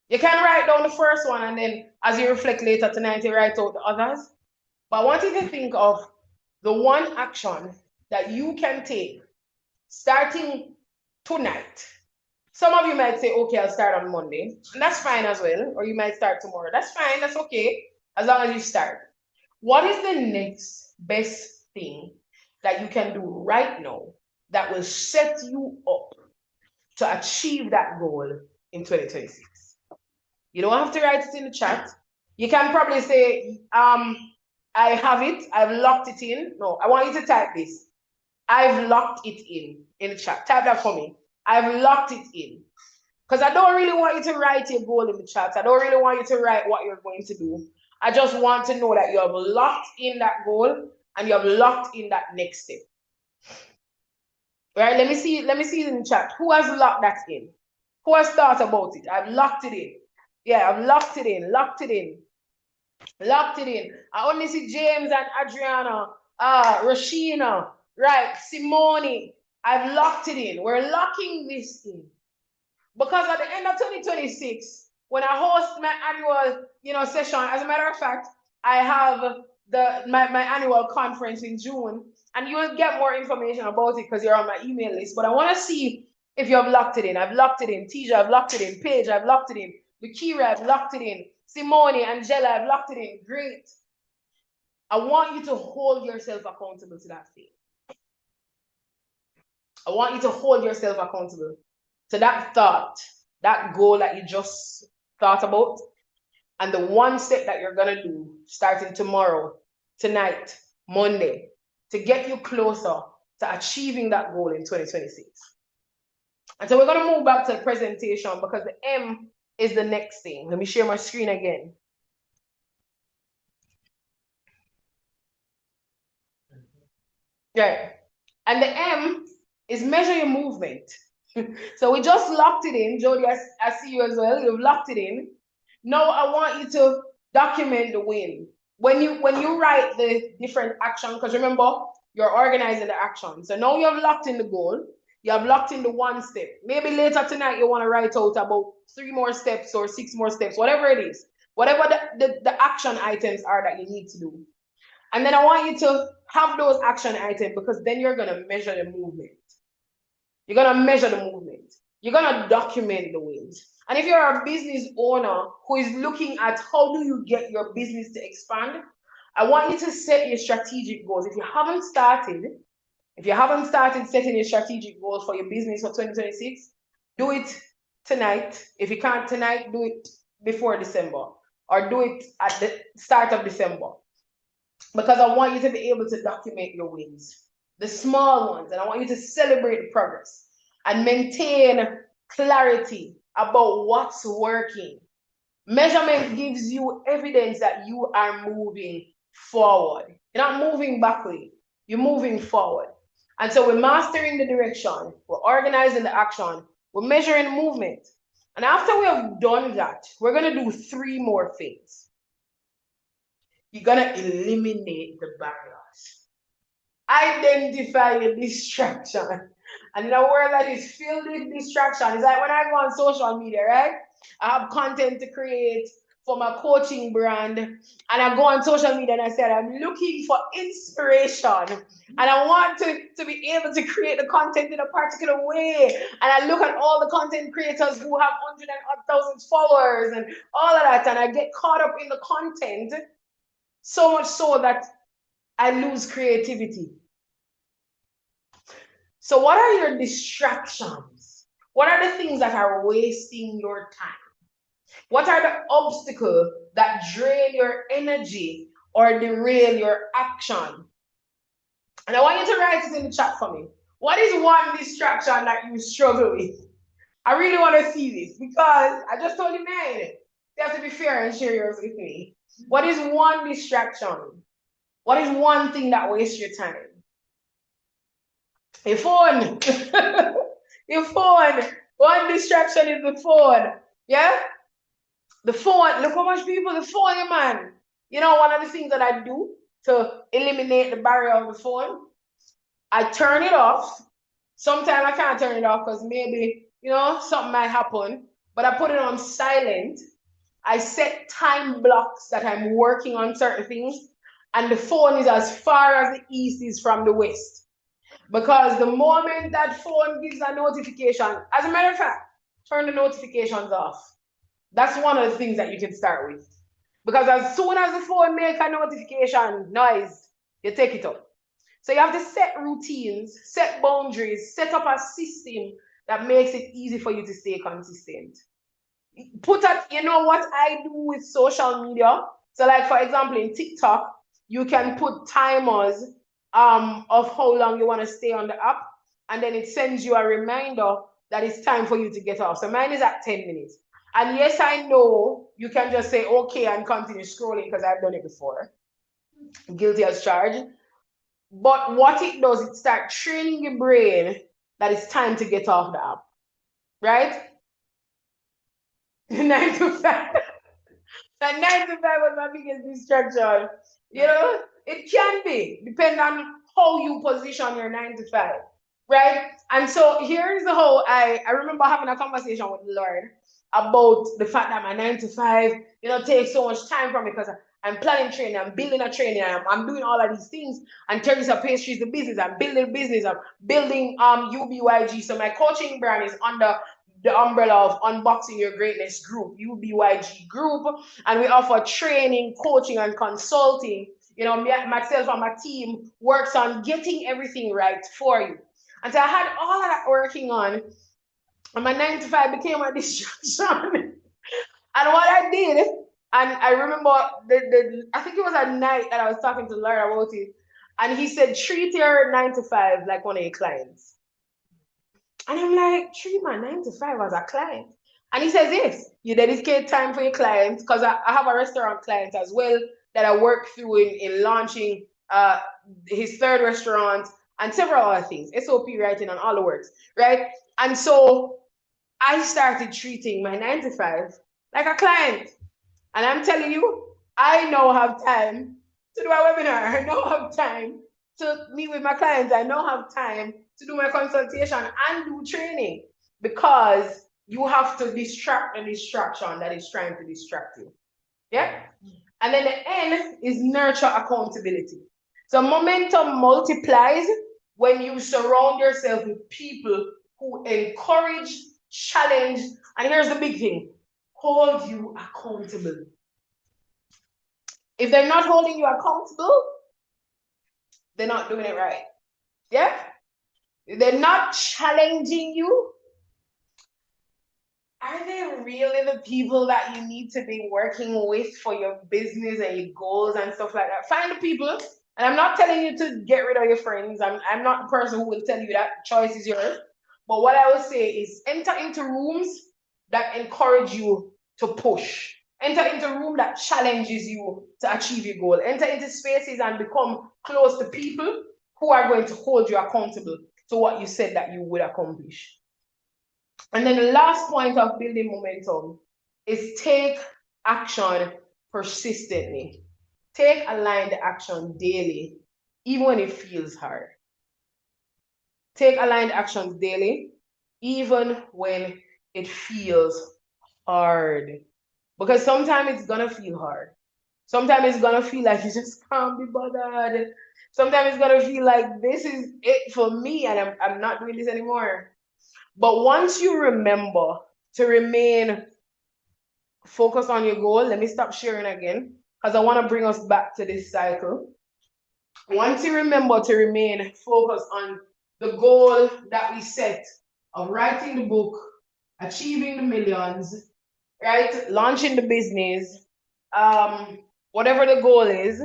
You can write down the first one and then as you reflect later tonight, you write out the others. But I want you to think of the one action that you can take starting tonight. Some of you might say, okay, I'll start on Monday. And that's fine as well. Or you might start tomorrow. That's fine. That's okay. As long as you start. What is the next best thing that you can do right now that will set you up to achieve that goal in 2026? You don't have to write it in the chat. You can probably say, I have it. I've locked it in. No, I want you to type this. I've locked it in the chat. Type that for me. I've locked it in. Because I don't really want you to write your goal in the chat. I don't really want you to write what you're going to do. I just want to know that you have locked in that goal and you have locked in that next step. Right? Let me see it in the chat. Who has locked that in? Who has thought about it? I've locked it in. Yeah, I've locked it in. Locked it in. Locked it in. I only see James and Adriana, Rashina, right? Simone. I've locked it in. We're locking this in. Because at the end of 2026, when I host my annual, session, as a matter of fact, I have my annual conference in June, and you will get more information about it because you're on my email list. But I want to see if you have locked it in. I've locked it in. Tisha, I've locked it in. Paige, I've locked it in. Bakira, I've locked it in. Simone, Angela, I've locked it in. Great. I want you to hold yourself accountable to that thing. I want you to hold yourself accountable to that thought, that goal that you just thought about, and the one step that you're going to do starting tomorrow, tonight, Monday, to get you closer to achieving that goal in 2026. And so we're going to move back to the presentation because the M is the next thing. Let me share my screen again. Right. And the M is measure your movement. So we just locked it in. Jody, I see you as well. You've locked it in. Now I want you to document the win. When you write the different action, because remember, you're organizing the action. So now you have locked in the goal. You have locked in the one step. Maybe later tonight you want to write out about 3 more steps or 6 more steps, whatever it is. Whatever the action items are that you need to do. And then I want you to have those action items because then you're going to measure the movement. You're going to measure the movement. You're going to document the wins. And if you're a business owner who is looking at how do you get your business to expand, I want you to set your strategic goals. If you haven't started setting your strategic goals for your business for 2026, do it tonight. If you can't tonight, do it before December or do it at the start of December. Because I want you to be able to document your wins, the small ones, and I want you to celebrate the progress and maintain clarity about what's working. Measurement gives you evidence that you are moving forward. You're not moving backward, you're moving forward. And so we're mastering the direction, we're organizing the action, we're measuring movement. And after we have done that, we're going to do 3 more things. You're going to eliminate the barriers. Identify a distraction. And in a world that is filled with distraction, it's like when I go on social media, right? I have content to create, for my coaching brand, and I go on social media and I said, I'm looking for inspiration and I want to be able to create the content in a particular way. And I look at all the content creators who have 100,000 followers and all of that, and I get caught up in the content so much so that I lose creativity. So what are your distractions? What are the things that are wasting your time? What are the obstacles that drain your energy or derail your action? And I want you to write it in the chat for me. What is one distraction that you struggle with? I really want to see this because I just told you, man, you have to be fair and share yours with me. What is one distraction? What is one thing that wastes your time? Your phone. Your phone. One distraction is the phone. Yeah? The phone. Look how much people, the phone, man. You know, one of the things that I do to eliminate the barrier of the phone, I turn it off. Sometimes I can't turn it off because maybe, you know, something might happen. But I put it on silent. I set time blocks that I'm working on certain things. And the phone is as far as the east is from the west. Because the moment that phone gives a notification, as a matter of fact, turn the notifications off. That's one of the things that you can start with. Because as soon as the phone makes a notification noise, you take it up. So you have to set routines, set boundaries, set up a system that makes it easy for you to stay consistent. Put up, you know what I do with social media? So like, for example, in TikTok, you can put timers of how long you want to stay on the app, and then it sends you a reminder that it's time for you to get off. So mine is at 10 minutes. And yes, I know you can just say, okay, and continue scrolling because I've done it before. Guilty as charged. But what it does, it starts training your brain that it's time to get off the app, right? 9 to 5. And 9 to 5 was my biggest distraction. You know, it can be, depending on how you position your 9 to 5, right? And so here's the whole, I remember having a conversation with the Lord about the fact that my 9 to 5, you know, takes so much time from me because I'm planning training, I'm building a training, I'm doing all of these things. And Theresa Pastries, the business, I'm building a business, I'm building UBYG. So my coaching brand is under the umbrella of Unboxing Your Greatness Group, UBYG Group, and we offer training, coaching, and consulting. You know, myself and my team works on getting everything right for you. And so I had all of that working on, and my 9 to 5 became a distraction. And what I did, and I remember I think it was at night that I was talking to Laura about it, and he said, treat your 9 to 5 like one of your clients. And I'm like, treat my 9 to 5 as a client. And he says, yes, you dedicate time for your clients, because I have a restaurant client as well that I work through in launching his third restaurant and several other things, SOP writing and all the works, right? And so I started treating my 9 to 5 like a client. And I'm telling you, I now have time to do a webinar. I now have time to meet with my clients. I now have time to do my consultation and do training, because you have to distract the distraction that is trying to distract you. Yeah? And then the N is nurture accountability. So momentum multiplies when you surround yourself with people who encourage, challenge, and here's the big thing, hold you accountable. If they're not holding you accountable, they're not doing it right. Yeah? If they're not challenging you, are they really the people that you need to be working with for your business and your goals and stuff like that? Find the people, and I'm not telling you to get rid of your friends. I'm not the person who will tell you that. Choice is yours. But what I would say is enter into rooms that encourage you to push. Enter into a room that challenges you to achieve your goal. Enter into spaces and become close to people who are going to hold you accountable to what you said that you would accomplish. And then the last point of building momentum is take action persistently. Take aligned action daily, even when it feels hard. Take aligned actions daily, even when it feels hard. Because sometimes it's gonna feel hard. Sometimes it's gonna feel like you just can't be bothered. Sometimes it's gonna feel like this is it for me and I'm not doing this anymore. But once you remember to remain focused on your goal, let me stop sharing again because I want to bring us back to this cycle. Once you remember to remain focused on the goal that we set of writing the book, achieving the millions, right? Launching the business, whatever the goal is,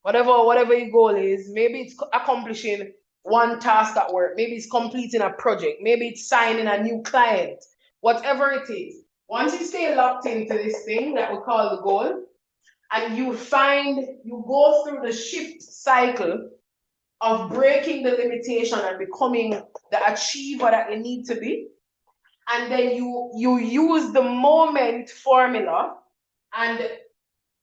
whatever your goal is, maybe it's accomplishing one task at work, maybe it's completing a project, maybe it's signing a new client, whatever it is. Once you stay locked into this thing that we call the goal, and you go through the shift cycle of breaking the limitation and becoming the achiever that you need to be, and then you use the moment formula and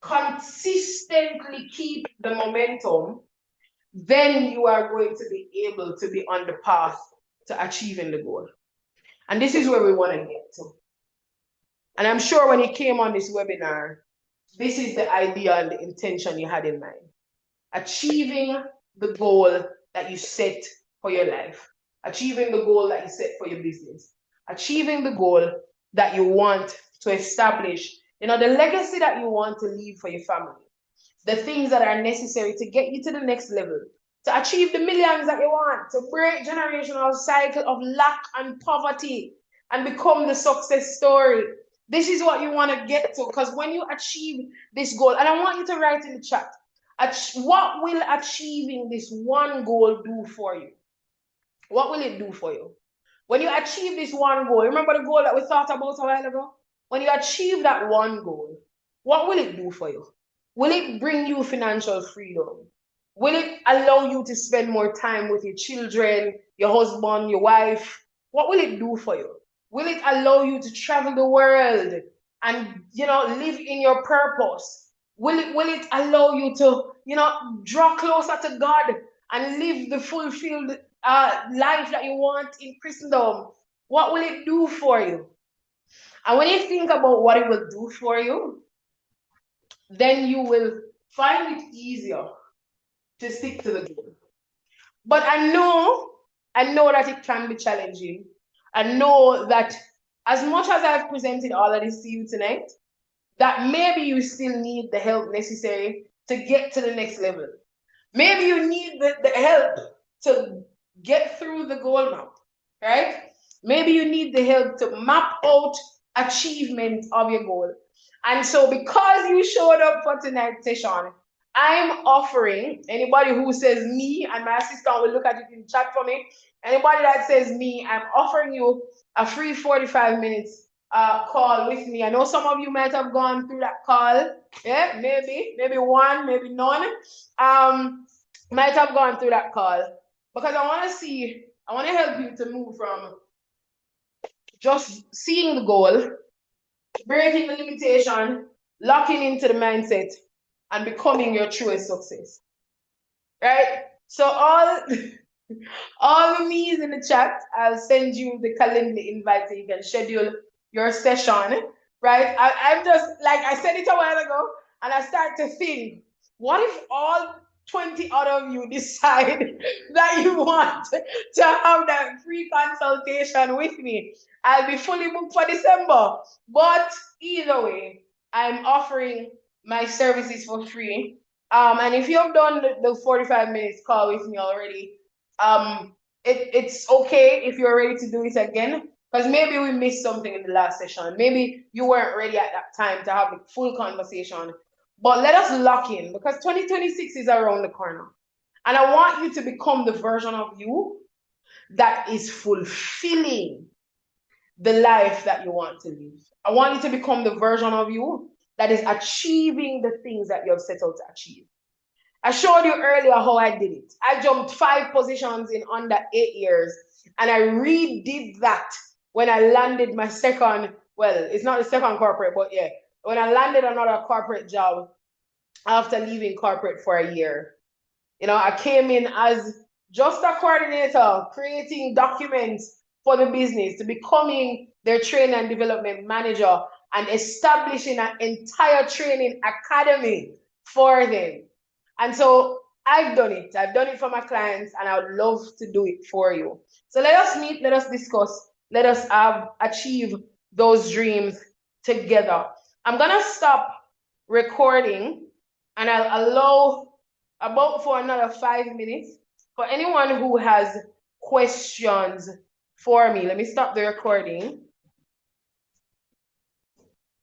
consistently keep the momentum, then you are going to be able to be on the path to achieving the goal. And this is where we want to get to. And I'm sure when you came on this webinar, this is the idea and the intention you had in mind. Achieving the goal that you set for your life. Achieving the goal that you set for your business. Achieving the goal that you want to establish. The legacy that you want to leave for your family. The things that are necessary to get you to the next level. To achieve the millions that you want. To break generational cycle of lack and poverty and become the success story. This is what you want to get to, because when you achieve this goal, and I want you to write in the chat, what will achieving this one goal do for you? What will it do for you? When you achieve this one goal, remember the goal that we thought about a while ago? When you achieve that one goal, what will it do for you? Will it bring you financial freedom? Will it allow you to spend more time with your children, your husband, your wife? What will it do for you? Will it allow you to travel the world and, live in your purpose? Will it allow you to, draw closer to God and live the fulfilled life that you want in Christendom? What will it do for you? And when you think about what it will do for you, then you will find it easier to stick to the goal. But I know that it can be challenging. I know that as much as I've presented all of this to you tonight, that maybe you still need the help necessary to get to the next level. Maybe you need the help to get through the goal map, right? Maybe you need the help to map out achievement of your goal. And so because you showed up for tonight's session, I'm offering anybody who says me, and my assistant will look at it in chat for me. Anybody that says me, I'm offering you a free 45 minutes call with me. I know some of you might have gone through that call. Yeah, maybe one, maybe none. Might have gone through that call because I want to help you to move from just seeing the goal, breaking the limitation, locking into the mindset, and becoming your truest success. Right? So all the me's in the chat, I'll send you the calendar invite so you can schedule your session. Right? I'm just, like I said it a while ago, and I start to think, what if all 20 out of you decide that you want to have that free consultation with me? I'll be fully booked for December. But either way, I'm offering my services for free. And if you have done the 45 minutes call with me already, it's okay if you're ready to do it again, because maybe we missed something in the last session. Maybe you weren't ready at that time to have the full conversation. But let us lock in, because 2026 is around the corner. And I want you to become the version of you that is fulfilling the life that you want to live. I want you to become the version of you that is achieving the things that you have set out to achieve. I showed you earlier how I did it. I jumped 5 positions in under 8 years, and I redid that when I landed my second, well, it's not the second corporate, but yeah, when I landed another corporate job after leaving corporate for a year. I came in as just a coordinator, creating documents for the business, to becoming their training and development manager, and establishing an entire training academy for them. And so I've done it. I've done it for my clients, and I would love to do it for you. So let us meet, let us discuss, let us achieve those dreams together. I'm gonna stop recording, and I'll allow about for another 5 minutes for anyone who has questions for me. Let me stop the recording.